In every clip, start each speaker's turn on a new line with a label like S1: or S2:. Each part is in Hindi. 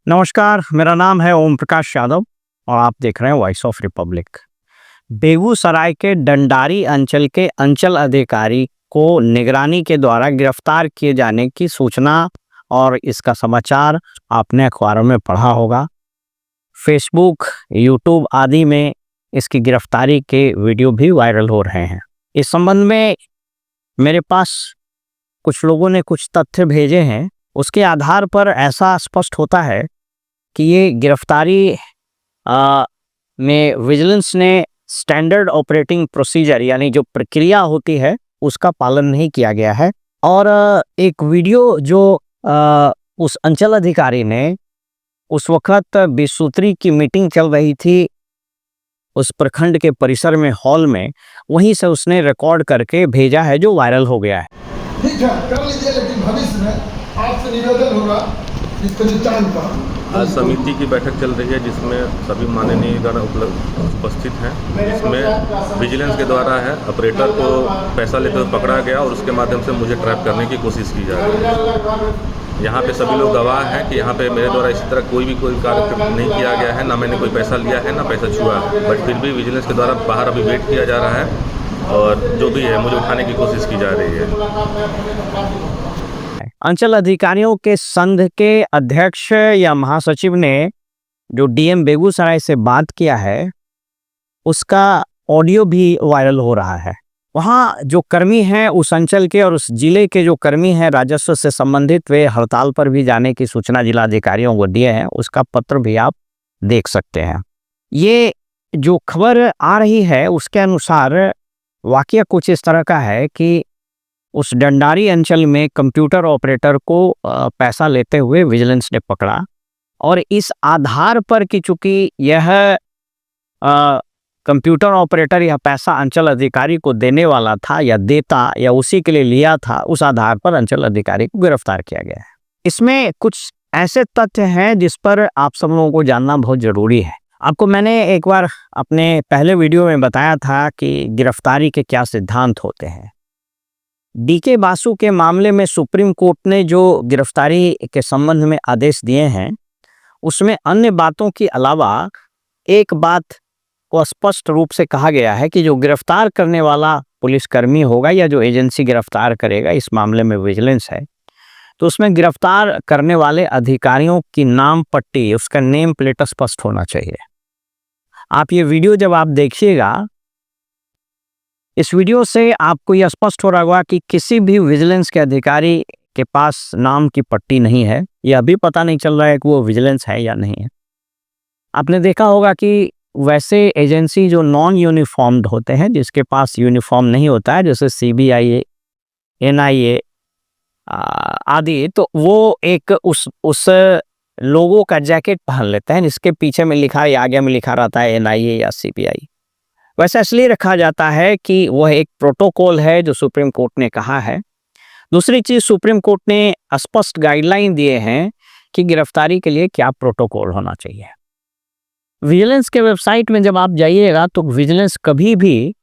S1: नमस्कार, मेरा नाम है ओम प्रकाश यादव और आप देख रहे हैं वॉइस ऑफ रिपब्लिक। बेगूसराय के डंडारी अंचल के अंचल अधिकारी को निगरानी के द्वारा गिरफ्तार किए जाने की सूचना और इसका समाचार आपने अखबारों में पढ़ा होगा। फेसबुक, यूट्यूब आदि में इसकी गिरफ्तारी के वीडियो भी वायरल हो रहे हैं। इस संबंध में मेरे पास कुछ लोगों ने कुछ तथ्य भेजे हैं। उसके आधार पर ऐसा स्पष्ट होता है कि ये गिरफ्तारी में विजिलेंस ने स्टैंडर्ड ऑपरेटिंग प्रोसीजर यानी जो प्रक्रिया होती है उसका पालन नहीं किया गया है। और एक वीडियो जो उस अंचल अधिकारी ने उस वक्त 20 सूत्री की मीटिंग चल रही थी उस प्रखंड के परिसर में हॉल में, वहीं से उसने रिकॉर्ड करके भेजा है जो वायरल हो गया है।
S2: ठीक है, कर लीजिए, लेकिन भविष्य में आपसे निवेदन होगा इस पहचान का।
S3: आज समिति की बैठक चल रही है जिसमें सभी माननीय गण उपस्थित हैं। इसमें विजिलेंस के द्वारा है ऑपरेटर को पैसा लेते हुए पकड़ा गया और उसके माध्यम से मुझे ट्रैप करने की कोशिश की जा रही है। यहाँ पे सभी लोग गवाह हैं कि यहाँ पे मेरे द्वारा इसी तरह कोई कार्य नहीं किया गया है, ना मैंने कोई पैसा लिया है ना पैसा छुआ है। बट फिर भी विजिलेंस के द्वारा बाहर अभी वेट किया जा रहा है और जो भी है मुझे उठाने की कोशिश की जा रही है।
S1: अंचल अधिकारियों के संघ के अध्यक्ष या महासचिव ने जो डीएम बेगूसराय से बात किया है उसका ऑडियो भी वायरल हो रहा है। वहाँ जो कर्मी हैं उस अंचल के और उस जिले के जो कर्मी हैं राजस्व से संबंधित, वे हड़ताल पर भी जाने की सूचना जिला अधिकारियों को दिए हैं। उसका पत्र भी आप देख सकते हैं। ये जो खबर आ रही है उसके अनुसार वाकया कुछ इस तरह का है कि उस डंडारी अंचल में कंप्यूटर ऑपरेटर को पैसा लेते हुए विजिलेंस ने पकड़ा और इस आधार पर कि चूंकि यह कंप्यूटर ऑपरेटर यह पैसा अंचल अधिकारी को देने वाला था या देता या उसी के लिए लिया था, उस आधार पर अंचल अधिकारी को गिरफ्तार किया गया है। इसमें कुछ ऐसे तथ्य हैं जिस पर आप सब लोगों को जानना बहुत जरूरी है। आपको मैंने एक बार अपने पहले वीडियो में बताया था कि गिरफ्तारी के क्या सिद्धांत होते हैं। डीके बासु के मामले में सुप्रीम कोर्ट ने जो गिरफ्तारी के संबंध में आदेश दिए हैं उसमें अन्य बातों के अलावा एक बात को स्पष्ट रूप से कहा गया है कि जो गिरफ्तार करने वाला पुलिसकर्मी होगा या जो एजेंसी गिरफ्तार करेगा, इस मामले में विजिलेंस है, तो उसमें गिरफ्तार करने वाले अधिकारियों की नाम पट्टी, उसका नेम प्लेट स्पष्ट होना चाहिए। आप ये वीडियो जब आप देखिएगा, इस वीडियो से आपको यह स्पष्ट हो रहा होगा कि किसी भी विजिलेंस के अधिकारी के पास नाम की पट्टी नहीं है। यह भी पता नहीं चल रहा है कि वो विजिलेंस है या नहीं है। आपने देखा होगा कि वैसे एजेंसी जो नॉन यूनिफॉर्म्ड होते हैं, जिसके पास यूनिफॉर्म नहीं होता है, जैसे सीबीआई, एनआईए आदि, तो वो एक उस लोगों का जैकेट पहन लेते हैं जिसके पीछे में लिखा है, आगे में लिखा रहता है एनआईए या सीबीआई। वैसा इसलिए रखा जाता है कि वह एक प्रोटोकॉल है जो सुप्रीम कोर्ट ने कहा है। दूसरी चीज, सुप्रीम कोर्ट ने स्पष्ट गाइडलाइन दिए हैं कि गिरफ्तारी के लिए क्या प्रोटोकॉल होना चाहिए। विजिलेंस के वेबसाइट में जब आप जाइएगा तो विजिलेंस कभी भी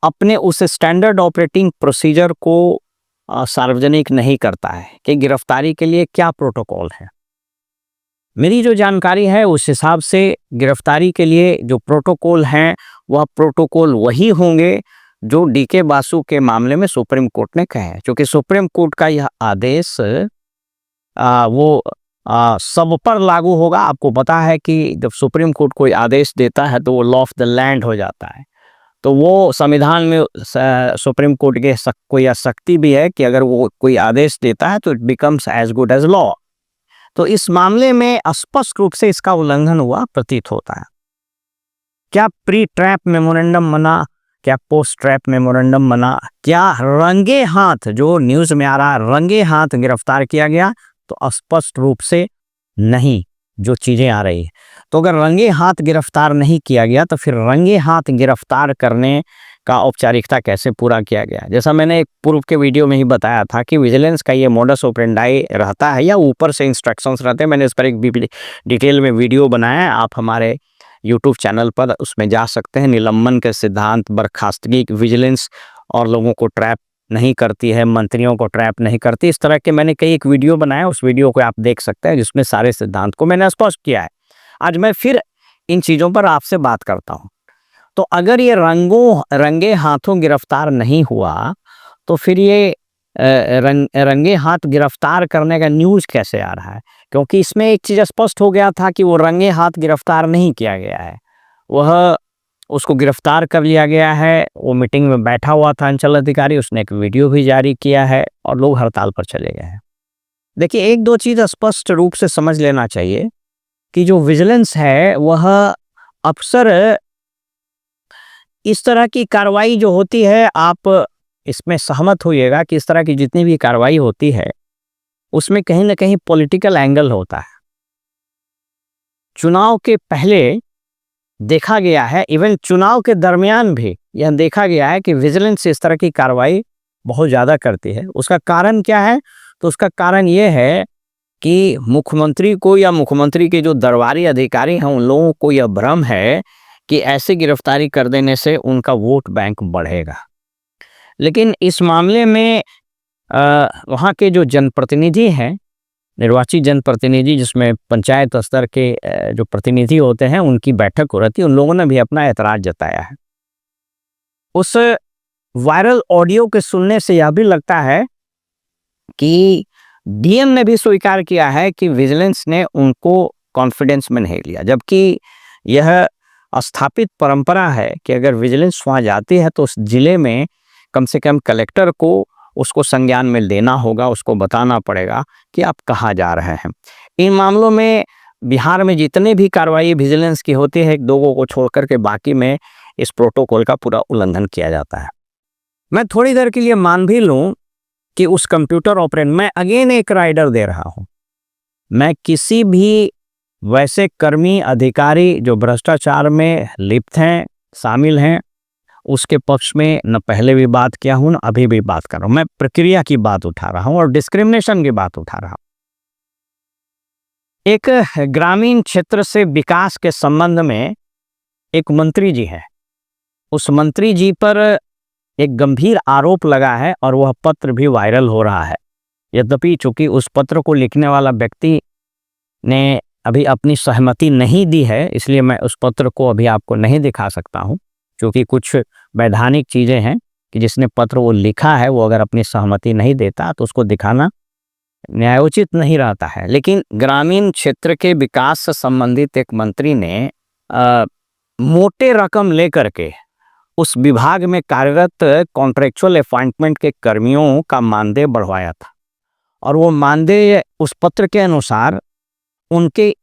S1: अपने उस स्टैंडर्ड ऑपरेटिंग प्रोसीजर को सार्वजनिक नहीं करता है कि गिरफ्तारी के लिए क्या प्रोटोकॉल है। मेरी जो जानकारी है उस हिसाब से गिरफ्तारी के लिए जो प्रोटोकॉल हैं वह प्रोटोकॉल वही होंगे जो डीके बासु के मामले में सुप्रीम कोर्ट ने कहे हैं। क्योंकि सुप्रीम कोर्ट का यह आदेश सब पर लागू होगा। आपको पता है कि जब सुप्रीम कोर्ट कोई आदेश देता है तो वो लॉ ऑफ द लैंड हो जाता है। तो वो संविधान में सुप्रीम कोर्ट के कोई शक्ति भी है कि अगर वो कोई आदेश देता है तो it becomes as good as law. तो इस मामले में स्पष्ट रूप से इसका उल्लंघन हुआ प्रतीत होता है। क्या प्री ट्रैप मेमोरेंडम बना, क्या पोस्ट ट्रैप मेमोरेंडम बना, क्या रंगे हाथ, जो न्यूज में आ रहा है रंगे हाथ गिरफ्तार किया गया, तो स्पष्ट रूप से नहीं जो चीजें आ रही है। तो अगर रंगे हाथ गिरफ्तार नहीं किया गया तो फिर रंगे हाथ गिरफ्तार करने का औपचारिकता कैसे पूरा किया गया। जैसा मैंने एक पूर्व के वीडियो में ही बताया था कि विजिलेंस का ये मोडस ऑपरेंडाई रहता है या ऊपर से इंस्ट्रक्शंस रहते हैं। मैंने इस पर एक डिटेल में वीडियो बनाया है, आप हमारे यूट्यूब चैनल पर उसमें जा सकते हैं। निलंबन के सिद्धांत, बर्खास्तगी, विजिलेंस और लोगों को ट्रैप नहीं करती है, मंत्रियों को ट्रैप नहीं करती। इस तरह के मैंने कई एक वीडियो बनाया, उस वीडियो को आप देख सकते हैं जिसमें सारे सिद्धांत को मैंने स्पष्ट किया है। आज मैं फिर इन चीज़ों पर आपसे बात करता हूँ। तो अगर ये रंगे हाथों गिरफ्तार नहीं हुआ तो फिर ये रंगे हाथ गिरफ्तार करने का न्यूज़ कैसे आ रहा है? क्योंकि इसमें एक चीज़ स्पष्ट हो गया था कि वो रंगे हाथ गिरफ्तार नहीं किया गया है, वह उसको गिरफ्तार कर लिया गया है। वो मीटिंग में बैठा हुआ था अंचल अधिकारी, उसने एक वीडियो भी जारी किया है और लोग हड़ताल पर चले गए हैं। देखिए, एक दो चीज़ स्पष्ट रूप से समझ लेना चाहिए कि जो विजिलेंस है वह अक्सर इस तरह की कार्रवाई जो होती है, आप इसमें सहमत होइएगा कि इस तरह की जितनी भी कार्रवाई होती है उसमें कहीं ना कहीं पॉलिटिकल एंगल होता है। चुनाव के पहले देखा गया है, इवन चुनाव के दरमियान भी यह देखा गया है कि विजिलेंस इस तरह की कार्रवाई बहुत ज़्यादा करती है। उसका कारण क्या है? तो उसका कारण ये है कि मुख्यमंत्री को या मुख्यमंत्री के जो दरबारी अधिकारी हैं उन लोगों को यह भ्रम है कि ऐसे गिरफ्तारी कर देने से उनका वोट बैंक बढ़ेगा। लेकिन इस मामले में वहाँ के जो जनप्रतिनिधि हैं, निर्वाचित जनप्रतिनिधि जिसमें पंचायत स्तर के जो प्रतिनिधि होते हैं, उनकी बैठक हो रही थी, उन लोगों ने भी अपना ऐतराज़ जताया है। उस वायरल ऑडियो के सुनने से यह भी लगता है कि डीएम ने भी स्वीकार किया है कि विजिलेंस ने उनको कॉन्फिडेंस में नहीं लिया, जबकि यह स्थापित परंपरा है कि अगर विजिलेंस वहाँ जाती है तो उस जिले में कम से कम कलेक्टर को उसको संज्ञान में लेना होगा, उसको बताना पड़ेगा कि आप कहाँ जा रहे हैं। इन मामलों में बिहार में जितने भी कार्रवाई विजिलेंस की होती है, एक दो को छोड़ कर के बाकी में इस प्रोटोकॉल का पूरा उल्लंघन किया जाता है। मैं थोड़ी देर के लिए मान भी लूँ कि उस कंप्यूटर ऑपरेटर, मैं अगेन एक राइडर दे रहा हूँ, मैं किसी भी वैसे कर्मी अधिकारी जो भ्रष्टाचार में लिप्त हैं, शामिल हैं, उसके पक्ष में न पहले भी बात किया हूँ न अभी भी बात कर रहा हूँ। मैं प्रक्रिया की बात उठा रहा हूँ और डिस्क्रिमिनेशन की बात उठा रहा हूँ। एक ग्रामीण क्षेत्र से विकास के संबंध में एक मंत्री जी है, उस मंत्री जी पर एक गंभीर आरोप लगा है और वह पत्र भी वायरल हो रहा है। यद्यपि चूंकि उस पत्र को लिखने वाला व्यक्ति ने अभी अपनी सहमति नहीं दी है, इसलिए मैं उस पत्र को अभी आपको नहीं दिखा सकता हूं, क्योंकि कुछ वैधानिक चीज़ें हैं कि जिसने पत्र वो लिखा है वो अगर अपनी सहमति नहीं देता तो उसको दिखाना न्यायोचित नहीं रहता है। लेकिन ग्रामीण क्षेत्र के विकास से संबंधित एक मंत्री ने मोटे रकम लेकर के उस विभाग में कार्यरत कॉन्ट्रेक्चुअल अपॉइंटमेंट के कर्मियों का मानदेय बढ़वाया था, और वो मानदेय उस पत्र के अनुसार उनके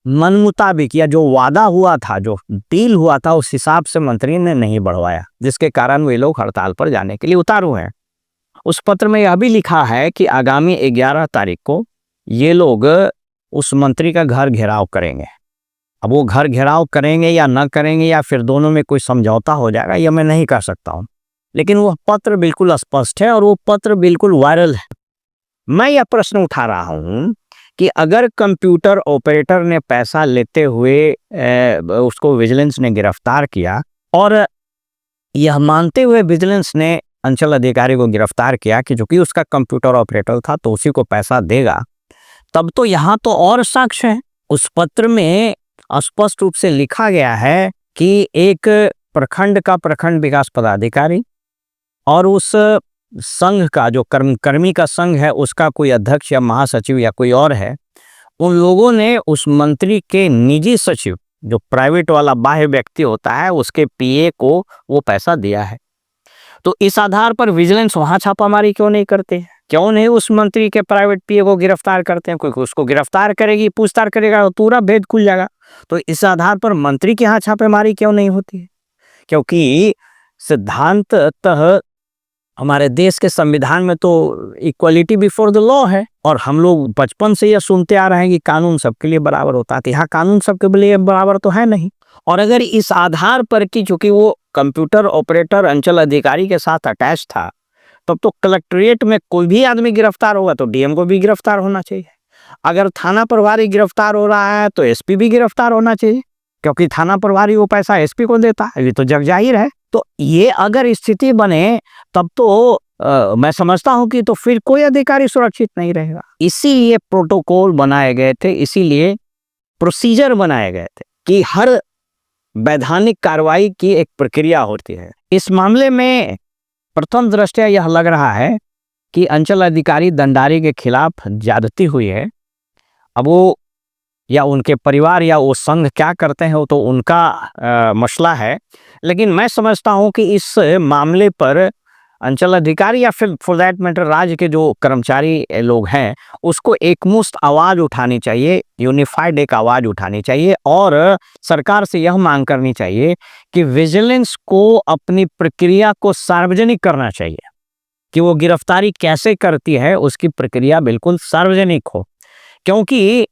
S1: मन मुताबिक या जो वादा हुआ था, जो डील हुआ था, उस हिसाब से मंत्री ने नहीं बढ़वाया, जिसके कारण वे लोग हड़ताल पर जाने के लिए उतारू हैं। उस पत्र में यह भी लिखा है कि आगामी 11 तारीख को ये लोग उस मंत्री का घर घेराव करेंगे। अब वो घर घेराव करेंगे या न करेंगे या फिर दोनों में कोई समझौता हो जाएगा, यह मैं नहीं कह सकता हूँ, लेकिन वो पत्र बिल्कुल स्पष्ट है और वो पत्र बिल्कुल वायरल है। मैं यह प्रश्न उठा रहा हूँ कि अगर कंप्यूटर ऑपरेटर ने पैसा लेते हुए उसको विजिलेंस ने गिरफ्तार किया और यह मानते हुए विजिलेंस ने अंचल अधिकारी को गिरफ्तार किया कि जो कि उसका कंप्यूटर ऑपरेटर था तो उसी को पैसा देगा, तब तो यहाँ तो और साक्ष्य है। उस पत्र में स्पष्ट रूप से लिखा गया है कि एक प्रखंड का प्रखंड विकास पदाधिकारी और उस संघ का जो कर्मी का संघ है उसका कोई अध्यक्ष या महासचिव या कोई और है, उन लोगों ने उस मंत्री के निजी सचिव, जो प्राइवेट वाला बाह्य व्यक्ति होता है, उसके पीए को वो पैसा दिया है। तो इस आधार पर विजिलेंस वहां छापामारी क्यों नहीं करते हैं? क्यों नहीं उस मंत्री के प्राइवेट पीए को गिरफ्तार करते हैं? क्योंकि उसको गिरफ्तार करेगी, पूछताछ करेगा तो पूरा भेद खुल जाएगा। तो इस आधार पर मंत्री के यहाँ छापेमारी क्यों नहीं होती है? क्योंकि सिद्धांततः हमारे देश के संविधान में तो इक्वलिटी बिफोर द लॉ है, और हम लोग बचपन से यह सुनते आ रहे हैं कि कानून सबके लिए बराबर होता है। यहाँ कानून सबके लिए बराबर तो है नहीं। और अगर इस आधार पर कि चूंकि वो कंप्यूटर ऑपरेटर अंचल अधिकारी के साथ अटैच था, तब तो कलेक्ट्रेट में कोई भी आदमी गिरफ्तार होगा तो डीएम को भी गिरफ्तार होना चाहिए। अगर थाना प्रभारी गिरफ्तार हो रहा है तो एसपी भी गिरफ्तार होना चाहिए, क्योंकि थाना प्रभारी वो पैसा एसपी को देता है, ये तो जग जाहिर है। तो ये अगर स्थिति बने तब तो मैं समझता हूं कि तो फिर कोई अधिकारी सुरक्षित नहीं रहेगा। इसीलिए प्रोटोकॉल बनाए गए थे, इसीलिए प्रोसीजर बनाए गए थे कि हर वैधानिक कार्रवाई की एक प्रक्रिया होती है। इस मामले में प्रथम दृष्टया यह लग रहा है कि अंचल अधिकारी दंडारी के खिलाफ ज्यादती हुई है। अब वो या उनके परिवार या वो संघ क्या करते हैं वो तो उनका मसला है, लेकिन मैं समझता हूं कि इस मामले पर अंचल अधिकारी या फिर फॉर दैट मैटर राज्य के जो कर्मचारी लोग हैं उसको एकमुश्त आवाज उठानी चाहिए, यूनिफाइड एक आवाज उठानी चाहिए और सरकार से यह मांग करनी चाहिए कि विजिलेंस को अपनी प्रक्रिया को सार्वजनिक करना चाहिए, कि वो गिरफ्तारी कैसे करती है उसकी प्रक्रिया बिल्कुल सार्वजनिक हो। क्योंकि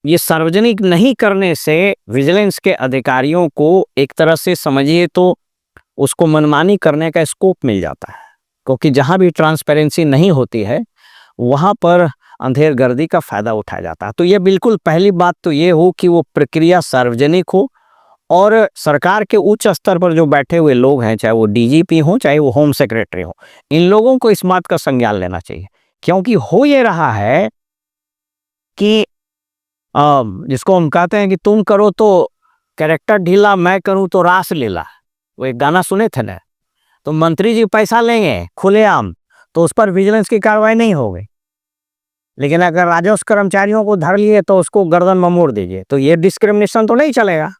S1: ये सार्वजनिक नहीं करने से विजिलेंस के अधिकारियों को एक तरह से समझिए तो उसको मनमानी करने का स्कोप मिल जाता है, क्योंकि जहां भी ट्रांसपेरेंसी नहीं होती है वहां पर अंधेरगर्दी का फायदा उठाया जाता है। तो ये बिल्कुल पहली बात तो ये हो कि वो प्रक्रिया सार्वजनिक हो और सरकार के उच्च स्तर पर जो बैठे हुए लोग हैं, चाहे वो डीजीपी हो चाहे वो होम सेक्रेटरी हो, इन लोगों को इस बात का संज्ञान लेना चाहिए। क्योंकि हो ये रहा है कि जिसको हम कहते हैं कि तुम करो तो कैरेक्टर ढीला, मैं करूं तो रास लीला। वो एक गाना सुने थे ना, तो मंत्री जी पैसा लेंगे खुलेआम तो उस पर विजिलेंस की कार्रवाई नहीं होगी, लेकिन अगर राजस्व कर्मचारियों को धर लिए तो उसको गर्दन में मोड़ दीजिए, तो ये डिस्क्रिमिनेशन तो नहीं चलेगा।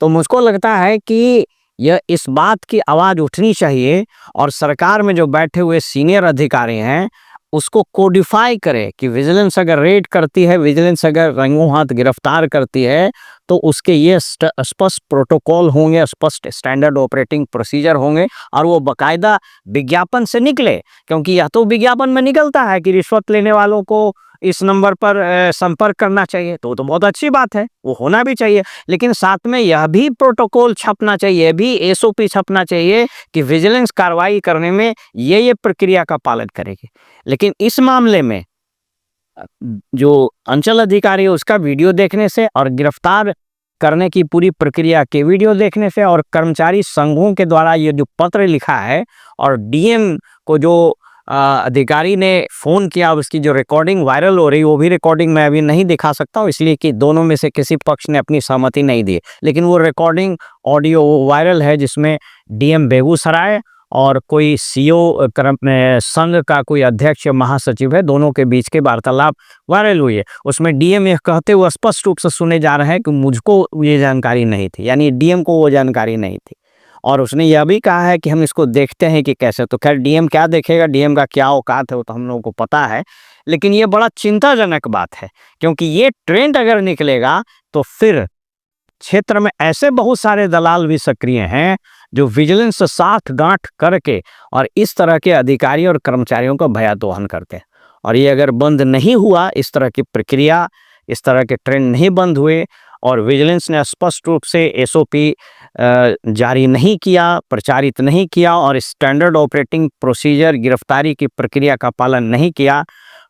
S1: तो मुझको लगता है कि यह इस बात की आवाज उठनी चाहिए और सरकार में जो बैठे हुए सीनियर अधिकारी हैं उसको कोडिफाई करे कि विजिलेंस अगर रेड करती है, विजिलेंस अगर रंगों हाथ गिरफ्तार करती है तो उसके ये स्पष्ट प्रोटोकॉल होंगे, स्पष्ट स्टैंडर्ड ऑपरेटिंग प्रोसीजर होंगे और वो बाकायदा विज्ञापन से निकले। क्योंकि यह तो विज्ञापन में निकलता है कि रिश्वत लेने वालों को इस नंबर पर संपर्क करना चाहिए, तो बहुत अच्छी बात है, वो होना भी चाहिए। लेकिन साथ में यह भी प्रोटोकॉल छपना चाहिए, यह भी एसओपी छपना चाहिए कि विजिलेंस कार्रवाई करने में ये प्रक्रिया का पालन करेगी। लेकिन इस मामले में जो अंचल अधिकारी है उसका वीडियो देखने से और गिरफ्तार करने की पूरी प्रक्रिया के वीडियो देखने से और कर्मचारी संघों के द्वारा ये जो पत्र लिखा है और डीएम को जो अधिकारी ने फोन किया उसकी जो रिकॉर्डिंग वायरल हो रही, वो भी रिकॉर्डिंग मैं अभी नहीं दिखा सकता हूँ इसलिए कि दोनों में से किसी पक्ष ने अपनी सहमति नहीं दी, लेकिन वो रिकॉर्डिंग ऑडियो वायरल है जिसमें डीएम बेगूसराय और कोई सीओ संघ का कोई अध्यक्ष महासचिव है, दोनों के बीच के वार्तालाप वायरल हुई है। उसमें डीएम यह कहते हुए स्पष्ट रूप से सुने जा रहे हैं कि मुझको ये जानकारी नहीं थी, यानी डीएम को वो जानकारी नहीं थी। और उसने यह भी कहा है कि हम इसको देखते हैं कि कैसे, तो खैर डीएम क्या देखेगा, डीएम का क्या औकात है वो तो हम लोगों को पता है, लेकिन ये बड़ा चिंताजनक बात है क्योंकि ये ट्रेंड अगर निकलेगा तो फिर क्षेत्र में ऐसे बहुत सारे दलाल भी सक्रिय हैं जो विजिलेंस से साथ गांठ करके और इस तरह के अधिकारी और कर्मचारियों का भयादोहन करते हैं। और ये अगर बंद नहीं हुआ, इस तरह की प्रक्रिया, इस तरह के ट्रेंड नहीं बंद हुए और विजिलेंस ने स्पष्ट रूप से एसओपी जारी नहीं किया, प्रचारित नहीं किया और स्टैंडर्ड ऑपरेटिंग प्रोसीजर गिरफ्तारी की प्रक्रिया का पालन नहीं किया,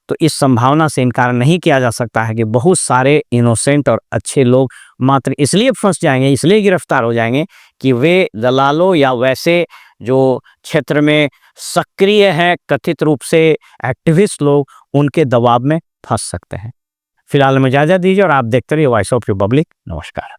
S1: तो इस संभावना से इनकार नहीं किया जा सकता है कि बहुत सारे इनोसेंट और अच्छे लोग मात्र इसलिए फंस जाएंगे, इसलिए गिरफ्तार हो जाएंगे कि वे दलालों या वैसे जो क्षेत्र में सक्रिय हैं कथित रूप से एक्टिविस्ट लोग, उनके दबाव में फंस सकते हैं। फिलहाल में इजाजत दीजिए और आप देखते रहिए वॉइस ऑफ रिपब्लिक। नमस्कार।